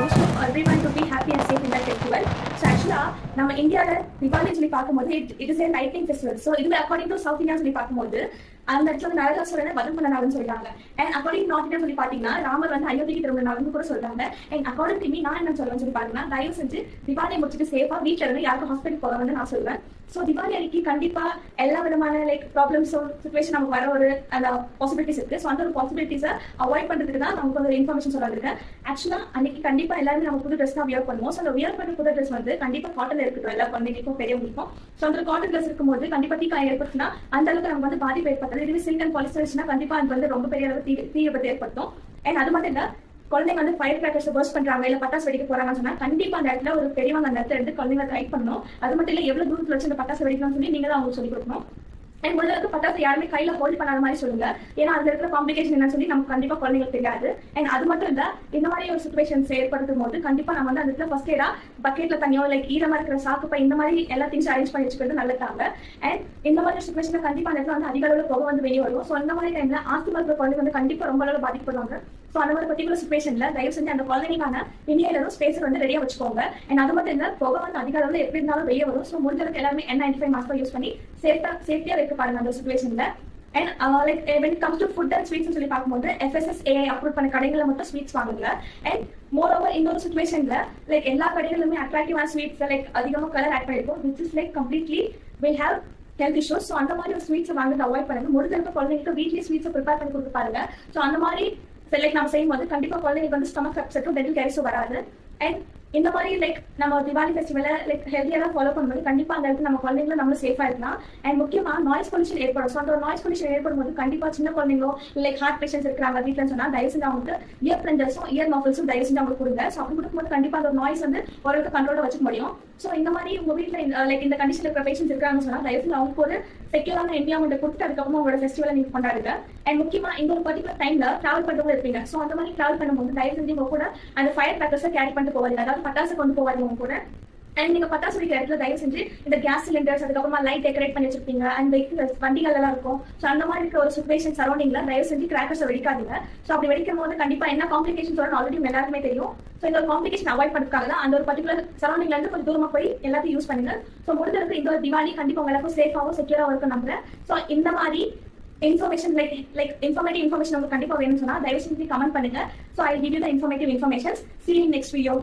wish everyone to be happy and safe in that festival. So actually, நம்ம இந்தியால தீபாவளி சொல்லி பார்க்கும்போது it is a lightning festival. So இதுல according to South India சொல்லி பார்க்கும்போது அந்த இடத்துல வந்து நரகாசுரனை வதம் பண்ண நாள்னு சொல்றாங்க. அண்ட் அக்கார்டிங் நார்த் இந்தியா சொல்லி பாத்தீங்கன்னா ராமர் வந்து அயோத்திக்கு திரும்ப நாள்னு கூட சொல்றாங்க. அண்ட் அக்கார்டிங் டு மீ நான் என்ன சொல்றேன்னு சொல்லி பாத்தீங்கன்னா தயவு செஞ்சு தீபாவளி முடிச்சுட்டு சேஃபா வீட்டுல இருந்து யாருக்கும் ஹாஸ்பிட்டல் போக வந்து நான் சொல்லுவேன். ஸோ தீபாவளி அன்னைக்கு கண்டிப்பா எல்லா விதமான லைக் ப்ராப்ளம்ஸோ சுச்சுவேஷன் நமக்கு வர ஒரு அந்த பாசிபிலிட்டிஸ் இருக்கு. ஸோ அந்த ஒரு பாசிபிலிட்டிஸை அவாய்ட் பண்றதுக்கு தான் நமக்கு ஒரு இன்ஃபர்மேஷன் சொல்லிருக்கேன். ஆக்சுவலா அன்னைக்கு கண்டிப்பா எல்லாருமே நம்ம புது ட்ரெஸ் தான் வியர் பண்ணுவோம். ஸோ அந்த வியர் பண்ண புது ட்ரெஸ் வந்து கண்டிப்பா காட்டன்ல இருக்கட்டும், எல்லா குழந்தைங்களுக்கும் பெரியவங்களுக்கும். ஸோ அந்த காட்டன் ட்ரெஸ் இருக்கும்போது கண்டிப்பா தீக்காயம் ஏற்படுத்தினா அந்த அளவுக்கு நமக்கு வந்து பாதிப்பு ஏற்படுத்தது. இதுவே சில்க் அண்ட் பாலிஸ்டர்ஸ்னா கண்டிப்பா அது வந்து ரொம்ப பெரிய அளவு தீ விபத்து ஏற்படுத்தும். அண்ட் அது மட்டும் இல்ல குழந்தைங்க வந்து ஃபயர் கிராக்கர்ஸ் பர்ஸ்ட் பண்றாங்க இல்ல பட்டாசு வெடிக்க போறாங்கன்னு சொன்னா கண்டிப்பா அந்த இடத்துல ஒரு பெரியவங்க அந்த இடத்துல இருந்து குழந்தைங்க கைட் பண்ணணும். அது மட்டும் இல்ல எவ்வளவு தூரத்துல வச்சு அந்த பட்டாசு வெடிக்கணும்னு சொல்லி நீங்க தான் அவங்களுக்கு சொல்லி கொடுக்கணும். அண்ட் உள்ள இருக்க பட்டாசு யாருமே கையில ஹோல்ட் பண்ணாத மாதிரி சொல்லுங்க. ஏன்னா அதுல இருக்கிற காம்ப்ளிகேஷன் என்னன்னு சொல்லி நமக்கு கண்டிப்பா குழந்தைங்களுக்கு தெரியாது. அண்ட் அது மட்டும் இல்ல இந்த மாதிரி ஒரு சுச்சுவேஷன்ஸ் ஏற்படுத்தும் போது கண்டிப்பா நம்ம வந்து அந்த இடத்துல ஃபர்ஸ்ட் எய்டா பக்கெட்ல தண்ணியோ லைக் ஈரமா இருக்கிற சாக்குப்பை இந்த மாதிரி எல்லா திங்ஸ் அரேஞ்ச் பண்ணி வச்சுக்கிறது நல்லதாங்க. அண்ட் இந்த மாதிரி சுச்சுவேஷன்ல கண்டிப்பா அந்த இடத்துல வந்து அதிக அளவுல புகை வந்து வெளியே வரும். ஸோ இந்த மாதிரி டைம்ல ஆஸ்துமா இருக்கிற குழந்தை வந்து கண்டிப்பா ரொம்ப அளவு பாதிக்கப்படுவாங்க. ஸோ அந்த மாதிரி பர்டிகுலர் சுச்சுவேஷன்ல தயவு செஞ்சு அந்த குழந்தைக்கான இனியலும் ஸ்பேஸ் வந்து ரெடியா வச்சுக்கோங்க. அண்ட் அது மட்டும் இல்ல புகை வந்து அதிக அளவுல எப்படி இருந்தாலும் வெளியே வரும். ஸோ முடிஞ்சளவுக்கு எல்லாருமே N95 மாஸ்க் யூஸ் பண்ணி சேஃப்டியா வைக்க பாருங்க அந்த சுச்சுவேஷன்ல. And like when it comes to food and sweets சொல்லி பார்க்கும்போது FSSAI அப்ரூவ் பண்ண கடைகளில் மட்டும் ஸ்வீட்ஸ் வாங்குங்க. அண்ட் மோர் ஓவர் இந்த ஒரு சுச்சுவேஷன்ல லைக் எல்லா கடைகளிலுமே அட்ராக்டிவான ஸ்வீட்ஸ் லைக் அதிகமாக கலர் ஆட் பண்ணிருக்கும் which is like completely will have health issues. So அந்த மாதிரி ஒரு ஸ்வீட்ஸ் வாங்குறது அவாய்ட் பண்ணுங்க. முடிஞ்சளவுக்கு குழந்தைங்களுக்கு வீட்லயே ஸ்வீட்ஸை ப்ரிப்பேர் பண்ணி கொடுத்து பாருங்க. ஸோ அந்த மாதிரி லைக் நம்ம செய்யும்போது கண்டிப்பா குழந்தைங்களுக்கு வந்து ஸ்டமக் அப்செட்டும் டென்டல் கேரிஸும் வராது. அண்ட் இந்த மாதிரி லைக் நம்ம தீபாவளி ஃபெஸ்டிவலை லைக் ஹெல்த்தியாக ஃபாலோ பண்ணும்போது கண்டிப்பா அந்த இடத்துல நம்ம குழந்தைங்களும் நம்ம சேஃபா இருக்கலாம். அண்ட் முக்கியமா நாய்ஸ் பொல்யூஷன் ஏற்படும். ஸோ அந்த நாய்ஸ் பொல்யூஷன் ஏற்படும் போது கண்டிப்பா சின்ன குழந்தைங்களோ லைக் ஹார்ட் பேஷன்ஸ் இருக்கிறாங்க வீட்டுல சொன்னா தயவு செஞ்சு அவங்களுக்கு இயர் பிளஞ்சர்ஸும் இயர் மஃபிள்ஸும் தயவு செஞ்சு அவங்களுக்கு கொடுங்க. ஸோ அப்படி கொடுக்கும்போது கண்டிப்பா அந்த நாய்ஸ் வந்து ஓரளவுக்கு கண்ட்ரோல வச்சுக்க முடியும். ஸோ இந்த மாதிரி உங்க வீட்டுல லைக் இந்த கண்டிஷன் இருக்கிற பேஷன்ஸ் இருக்காங்கன்னு சொன்னா தயவு செஞ்சு அவங்களுக்கு ஒரு செக்யூரான என்விரான்மெண்ட் கொடுத்து அதுக்கப்புறம் உங்களோட ஃபெஸ்டிவலை நீங்க கொண்டாடுங்க. அண்ட் முக்கியமா இந்த ஒரு பர்டிகுலர் டைம்ல டிராவல் பண்றவங்க இருப்பீங்க. ஸோ அந்த மாதிரி டிராவல் பண்ணும்போது தயவு செஞ்சு உங்க கூட அந்த ஃபயர் கிராக்கர்ஸை கேரி பண்ணிட்டு போவாங்க, அதாவது பட்டாசு கொண்டு போவாங்க உங்க கூட. அண்ட் நீங்க பட்டாசு வெடிக்கிற இடத்துல தயவு செஞ்சு இந்த கேஸ் சிலிண்டர்ஸ் அதுக்கப்புறமா லைட் டெக்கரேட் பண்ணி வச்சிருப்பீங்க அண்ட் வெஹிக்கிள்ஸ் வண்டிகள் எல்லாம் இருக்கும். ஸோ அந்த மாதிரி இருக்க ஒரு சுச்சுவேஷன் சரௌண்டிங்ல தயவு செஞ்சு கிராக்கர்ஸை வெடிக்காதீங்க. ஸோ அப்படி வெடிக்கும் போது கண்டிப்பா என்ன காம்ப்ளிகேஷன்ஸ் வரும் ஆல்ரெடி எல்லாருக்குமே தெரியும். ஸோ இந்த ஒரு காம்ப்ளிகேஷன் அவாய்ட் பண்ணுறதுக்காக தான் அந்த ஒரு பர்டிகுலர் சரௌண்டிங்ல இருந்து கொஞ்சம் தூரமா போய் எல்லாத்தையும் யூஸ் பண்ணுங்க. ஸோ முடிஞ்சதுக்கு இந்த ஒரு தீபாவளி கண்டிப்பா உங்களுக்கு சேஃபாகவும் செக்யூராகவும் இருக்கும் நம்புறேன். ஸோ இந்த மாதிரி இன்ஃபர்மேஷன் லைக் இன்ஃபர்மேட்டிவ் இன்ஃபர்மேஷன் உங்களுக்கு கண்டிப்பா வேணும்னு சொன்னா தயவு செஞ்சு கமெண்ட் பண்ணுங்க. So I give you the informative information. See you in next video.